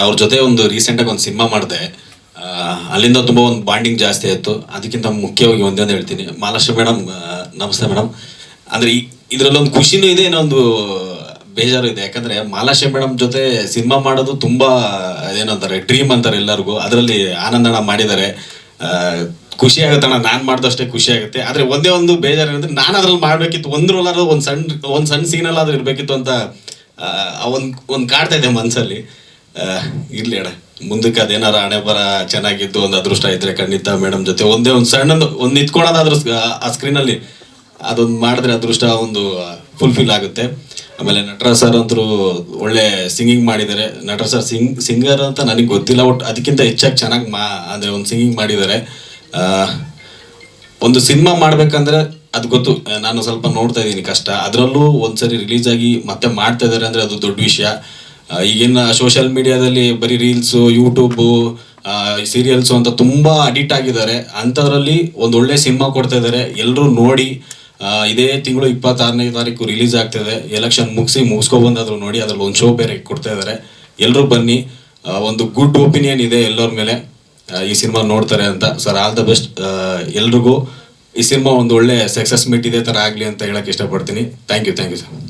ಅವ್ರ ಜೊತೆ ಒಂದು ರೀಸೆಂಟಾಗಿ ಒಂದು ಸಿನಿಮಾ ಮಾಡಿದೆ. ಅಲ್ಲಿಂದ ತುಂಬ ಒಂದು ಬಾಂಡಿಂಗ್ ಜಾಸ್ತಿ ಆಯಿತು. ಅದಕ್ಕಿಂತ ಮುಖ್ಯವಾಗಿ ಒಂದೇನು ಹೇಳ್ತೀನಿ, ಮಹಾಲಕ್ಷ್ಮಿ ಮೇಡಮ್ ನಮಸ್ತೆ ಮೇಡಮ್. ಅಂದರೆ ಇದರಲ್ಲೊಂದು ಖುಷಿನೂ ಇದೆ, ಇನ್ನೊಂದು ಬೇಜಾರು ಇದೆ. ಯಾಕಂದರೆ ಮಹಾಲಕ್ಷ್ಮಿ ಮೇಡಮ್ ಜೊತೆ ಸಿನಿಮಾ ಮಾಡೋದು ತುಂಬ ಏನಂತಾರೆ ಡ್ರೀಮ್ ಅಂತಾರೆ ಎಲ್ಲರಿಗೂ. ಅದರಲ್ಲಿ ಆನಂದಣ್ಣ ಮಾಡಿದ್ದಾರೆ. ಖುಷಿ ಆಗುತ್ತೆ ಅಣ್ಣ, ನಾನು ಮಾಡಿದಷ್ಟೇ ಖುಷಿ ಆಗುತ್ತೆ. ಆದರೆ ಒಂದೇ ಒಂದು ಬೇಜಾರು ಏನಂದರೆ ನಾನು ಅದ್ರಲ್ಲಿ ಮಾಡಬೇಕಿತ್ತು, ಒಂದು ರೋಲಾದ್ರೂ ಒಂದು ಸಣ್ಣ ಸೀನಲ್ಲಾದ್ರೂ ಇರಬೇಕಿತ್ತು ಅಂತ ಒಂದು ಕಾಡ್ತಾ ಇದೆ ಮನಸ್ಸಲ್ಲಿ. ಇರಲಿ ಅಣ್ಣ, ಮುಂದಕ್ಕೆ ಅದೇನಾರ ಹಣೆ ಬರ ಚೆನ್ನಾಗಿದ್ದು ಒಂದು ಅದೃಷ್ಟ ಇದ್ರೆ ಖಂಡಿತ ಮೇಡಮ್ ಜೊತೆ ಒಂದೇ ಒಂದು ಸಣ್ಣದು ಒಂದು ನಿಂತ್ಕೊಳ್ಳೋದಾದ್ರೂ ಆ ಸ್ಕ್ರೀನಲ್ಲಿ ಅದೊಂದು ಮಾಡಿದ್ರೆ ಅದೃಷ್ಟ ಒಂದು ಫುಲ್ಫಿಲ್ ಆಗುತ್ತೆ. ಆಮೇಲೆ ನಟರಾಜ್ ಸರ್ ಅಂತೂ ಒಳ್ಳೆ ಸಿಂಗಿಂಗ್ ಮಾಡಿದ್ದಾರೆ. ನಟರಾಜ್ ಸರ್ ಸಿಂಗರ್ ಅಂತ ನನಗೆ ಗೊತ್ತಿಲ್ಲ, ಒಟ್ಟು ಅದಕ್ಕಿಂತ ಹೆಚ್ಚಾಗಿ ಚೆನ್ನಾಗಿ ಅಂದರೆ ಒಂದು ಸಿಂಗಿಂಗ್ ಮಾಡಿದ್ದಾರೆ. ಒಂದು ಸಿನಿಮಾ ಮಾಡ್ಬೇಕಂದ್ರೆ ಅದು ಗೊತ್ತು, ನಾನು ಸ್ವಲ್ಪ ನೋಡ್ತಾ ಇದ್ದೀನಿ ಕಷ್ಟ. ಅದರಲ್ಲೂ ಒಂದ್ಸರಿ ರಿಲೀಸ್ ಆಗಿ ಮತ್ತೆ ಮಾಡ್ತಾ ಇದ್ದಾರೆ ಅಂದರೆ ಅದು ದೊಡ್ಡ ವಿಷಯ. ಈಗಿನ ಸೋಷಿಯಲ್ ಮೀಡಿಯಾದಲ್ಲಿ ಬರೀ ರೀಲ್ಸು, ಯೂಟ್ಯೂಬು, ಸೀರಿಯಲ್ಸು ಅಂತ ತುಂಬ ಅಡಿಕ್ಟ್ ಆಗಿದ್ದಾರೆ. ಅಂಥದ್ರಲ್ಲಿ ಒಂದು ಒಳ್ಳೆ ಸಿನಿಮಾ ಕೊಡ್ತಾ ಇದ್ದಾರೆ. ಎಲ್ಲರೂ ನೋಡಿ. ಇದೇ ತಿಂಗಳು 26ನೇ ತಾರೀಕು ರಿಲೀಸ್ ಆಗ್ತಿದೆ. ಎಲೆಕ್ಷನ್ ಮುಗಿಸ್ಕೊಬಂದಾದ್ರು ನೋಡಿ, ಅದ್ರಲ್ಲಿ ಒಂದು ಶೋ ಬೇರೆ ಕೊಡ್ತಾ ಇದ್ದಾರೆ. ಎಲ್ಲರೂ ಬನ್ನಿ. ಒಂದು ಗುಡ್ ಒಪಿನಿಯನ್ ಇದೆ ಎಲ್ಲರ ಮೇಲೆ, ಈ ಸಿನಿಮಾ ನೋಡ್ತಾರೆ ಅಂತ. ಸರ್ ಆಲ್ ದ ಬೆಸ್ಟ್ ಎಲ್ರಿಗೂ. ಈ ಸಿನಿಮಾ ಒಂದು ಒಳ್ಳೆ ಸಕ್ಸಸ್ ಮೀಟ್ ಇದೇ ಥರ ಆಗಲಿ ಅಂತ ಹೇಳಕ್ಕೆ ಇಷ್ಟಪಡ್ತೀನಿ. Thank you sir.